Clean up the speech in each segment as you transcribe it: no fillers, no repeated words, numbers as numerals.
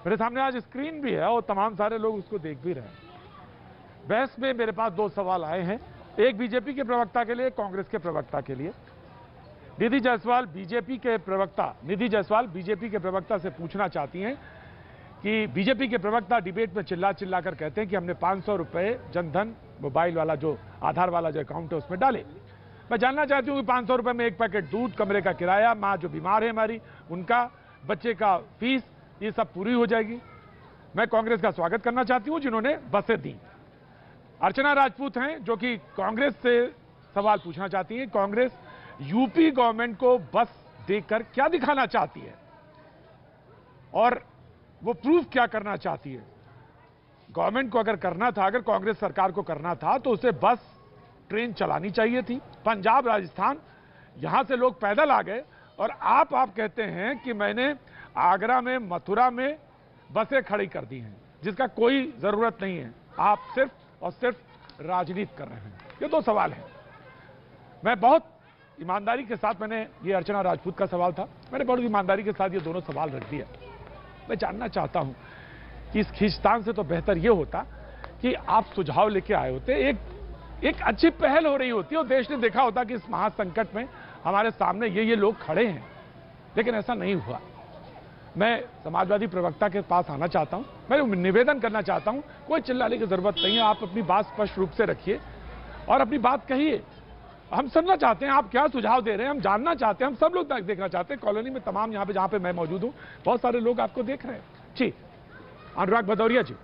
मेरे सामने आज स्क्रीन भी है और तमाम सारे लोग उसको देख भी रहे हैं। बहस में मेरे पास दो सवाल आए हैं, एक बीजेपी के प्रवक्ता के लिए, कांग्रेस के प्रवक्ता के लिए। निधि जायसवाल बीजेपी के प्रवक्ता से पूछना चाहती हैं कि बीजेपी के प्रवक्ता डिबेट में चिल्ला चिल्ला कर कहते हैं कि हमने 500 रुपए जनधन मोबाइल वाला जो आधार वाला जो अकाउंट है उसमें डाले। मैं जानना चाहती हूँ कि 500 रुपए में एक पैकेट दूध, कमरे का किराया, माँ जो बीमार है हमारी उनका, बच्चे का फीस, ये सब पूरी हो जाएगी। मैं कांग्रेस का स्वागत करना चाहती हूँ जिन्होंने बसें दी। अर्चना राजपूत हैं जो कि कांग्रेस से सवाल पूछना चाहती हैं, कांग्रेस यूपी गवर्नमेंट को बस देकर क्या दिखाना चाहती है और वो प्रूफ क्या करना चाहती है। गवर्नमेंट को अगर करना था, अगर कांग्रेस सरकार को करना था तो उसे बस ट्रेन चलानी चाहिए थी। पंजाब, राजस्थान, यहां से लोग पैदल आ गए और आप कहते हैं कि मैंने आगरा में, मथुरा में बसें खड़ी कर दी हैं, जिसका कोई जरूरत नहीं है। आप सिर्फ और सिर्फ राजनीति कर रहे हैं। ये दो सवाल हैं। मैं बहुत ईमानदारी के साथ, मैंने ये अर्चना राजपूत का सवाल था, मैंने बहुत ईमानदारी के साथ ये दोनों सवाल रख दिया। मैं जानना चाहता हूं कि इस खींचतान से तो बेहतर ये होता कि आप सुझाव लेके आए होते, एक अच्छी पहल हो रही होती और देश ने देखा होता कि इस महासंकट में हमारे सामने ये लोग खड़े हैं, लेकिन ऐसा नहीं हुआ। मैं समाजवादी प्रवक्ता के पास आना चाहता हूं, मैं निवेदन करना चाहता हूं, कोई चिल्लाने की जरूरत नहीं है। आप अपनी बात स्पष्ट रूप से रखिए और अपनी बात कहिए। हम सुनना चाहते हैं आप क्या सुझाव दे रहे हैं, हम जानना चाहते हैं, हम सब लोग देखना चाहते हैं। कॉलोनी में तमाम यहाँ पे जहाँ पे मैं मौजूद हूँ बहुत सारे लोग आपको देख रहे हैं। जी अनुराग भदौरिया जी।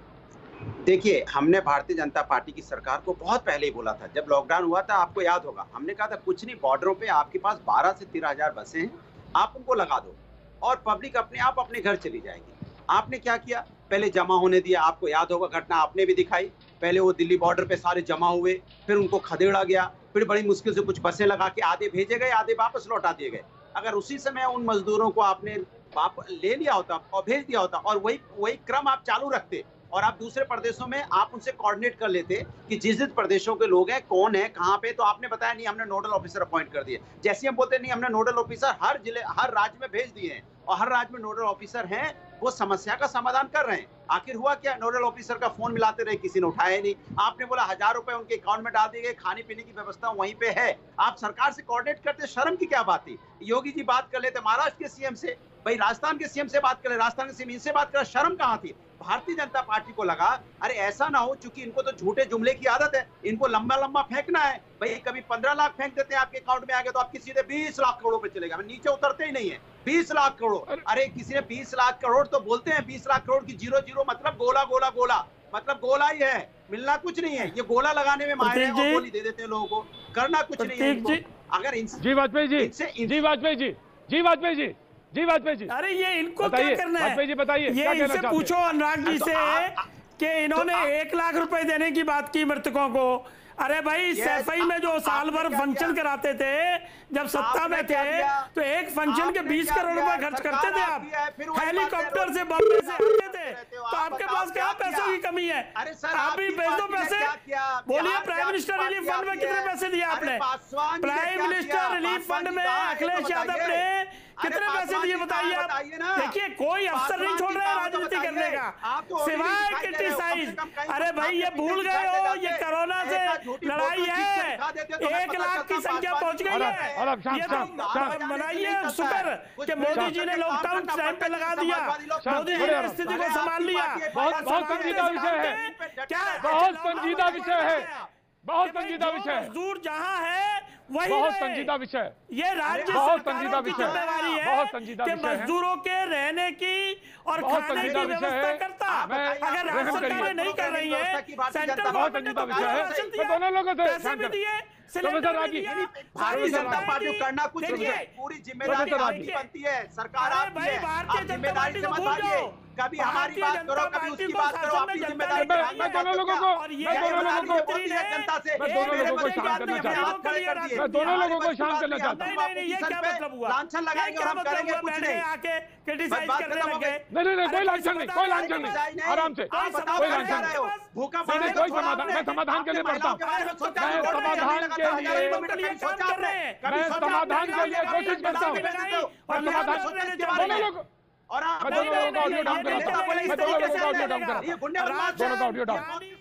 देखिए, हमने भारतीय जनता पार्टी की सरकार को बहुत पहले ही बोला था, जब लॉकडाउन हुआ था, आपको याद होगा, हमने कहा था कुछ नहीं, बॉर्डरों पे आपके पास 12 से 13 हजार बसें हैं, आप उनको लगा दो और पब्लिक अपने आप अपने घर चली जाएगी। आपने क्या किया, पहले जमा होने दिया। आपको याद होगा घटना आपने भी दिखाई, पहले वो दिल्ली बॉर्डर पे सारे जमा हुए, फिर उनको खदेड़ा गया, फिर बड़ी मुश्किल से कुछ बसें लगा के आधे भेजे गए, आधे वापस लौटा दिए गए। अगर उसी समय उन मजदूरों को आपने ले लिया होता और भेज दिया होता और वही क्रम आप चालू रखते और आप दूसरे प्रदेशों में आप उनसे कोऑर्डिनेट कर लेते कि जिस प्रदेशों के लोग हैं, कौन है, कहाँ पे, तो आपने बताया नहीं, हमने नोडल ऑफिसर अपॉइंट कर दिए। जैसे हम बोलते नहीं, हमने नोडल ऑफिसर हर जिले, हर राज्य में भेज दिए हैं और हर राज्य में नोडल ऑफिसर हैं, वो समस्या का समाधान कर रहे हैं। आखिर हुआ क्या, नोडल ऑफिसर का फोन मिलाते रहे, किसी ने उठाया नहीं। आपने बोला 1000 रुपए उनके अकाउंट में डाल दिए गए, खाने पीने की व्यवस्था वहीं पे है। आप सरकार से कोऑर्डिनेट करते, शर्म की क्या बात थी। योगी जी बात कर लेते महाराष्ट्र के सीएम से, भाई राजस्थान के सीएम से बात करें, राजस्थान के सीएम इनसे बात करें, शर्म कहाँ थी। भारतीय जनता पार्टी को लगा अरे ऐसा ना हो, चूंकि इनको तो झूठे जुमले की आदत है, इनको लंबा लंबा फेंकना है। भाई कभी 15 लाख फेंक देते हैं आपके अकाउंट में आ गए तो आपकी सीधे 20 लाख करोड़ पे चलेगा, नीचे उतरते ही नहीं है। 20 लाख करोड़, अरे किसी ने 20 लाख करोड़ तो बोलते हैं, 20 लाख करोड़ की 0 मतलब गोला गोला गोला, मतलब गोला ही है, मिलना कुछ नहीं है। ये गोला लगाने में माहिर है और गोली दे देते हैं लोगों को, करना कुछ नहीं है। अगर जी वाजपेयी जी, जी वाजपेयी जी, जी वाजपेयी जी, जी वाजपेयी जी, अरे ये इनको क्या करना है, वाजपेयी जी बताइए, ये इनसे पूछो अनुराग जी से कि इन्होंने 1 लाख रुपए देने की बात की मृतकों को। अरे भाई सैफई में जो साल भर फंक्शन कराते थे जब सत्ता में थे, तो एक फंक्शन के 20 करोड़ रुपए खर्च करते थे आप, हेलीकॉप्टर से बॉम्बे से आते थे, तो आपके पास क्या पैसों की कमी है? आप भी भेज दो पैसे। बोलिए, प्राइम मिनिस्टर रिलीफ फंड में कितने पैसे दिए आपने? प्राइम मिनिस्टर रिलीफ फंड में अखिलेश यादव ने कितने पैसे दिए बताइए आप। देखिए, कोई अफसर नहीं छोड़ रहा है राजनीति करने का, सिवाय क्रिटिसाइज। अरे भाई ये भूल गए हो, ये कोरोना से लड़ाई है, 1 लाख की संख्या पहुंच गई है। ये तो मनाइए शुक्र कि मोदी जी ने लॉकडाउन टाइम पे लगा दिया, मोदी जी ने स्थिति को संभाल लिया। बहुत संजीदा विषय है, क्या बहुत संजीदा विषय है, बहुत संजीदा विषय है। मजदूर जहां है वही बहुत संजीदा विषय, ये राज्य बहुत संजीदा की विषय, जिम्मेवारी है बहुत संजीदा कि विषय है, मजदूरों के रहने की और खाने की व्यवस्था करता। अगर राज्य सरकारें नहीं कर रही है, सेंट्रल गवर्नमेंट संजीदा विषय है, दोनों लोगों से पैसे भी दिए, सिलेंडर भी दिया। भारतीय जनता पार्टी को करना कुछ नहीं है, पूरी जिम्मेदारी आपकी बनती है, सरकार आपकी है, आप जिम्मेदारी से मत भागिए। कभी हमारी बात करो, कभी उसकी बात करो, अपनी जिम्मेदारी। मैं दोनों लोगों को जनता से, मैं दोनों लोगों को शांत करना चाहता हूँ, मैं दोनों लोगों को शांत करना चाहता हूँ। ये क्या मतलब हुआ? लांछन लगाएंगे और हम करेंगे कुछ नहीं, आके क्रिटिसाइज करने लगे। नहीं, कोई लांछन नहीं, कोई लांछन नहीं, आराम से, कोई लांछन नहीं, भूखा कोई समाधान, मैं समाधान के लिए बढ़ता हूँ, मैं समाधान के लिए कोशिश करता हूँ, और समाधान दोनों लोग और आप मैं दोनों का ऑडियो डाउन नहीं, करा नहीं, मैं दोनों का ऑडियो डाउन करा ये गुंडे बदमाश दोनों का ऑडियो डाउन यानी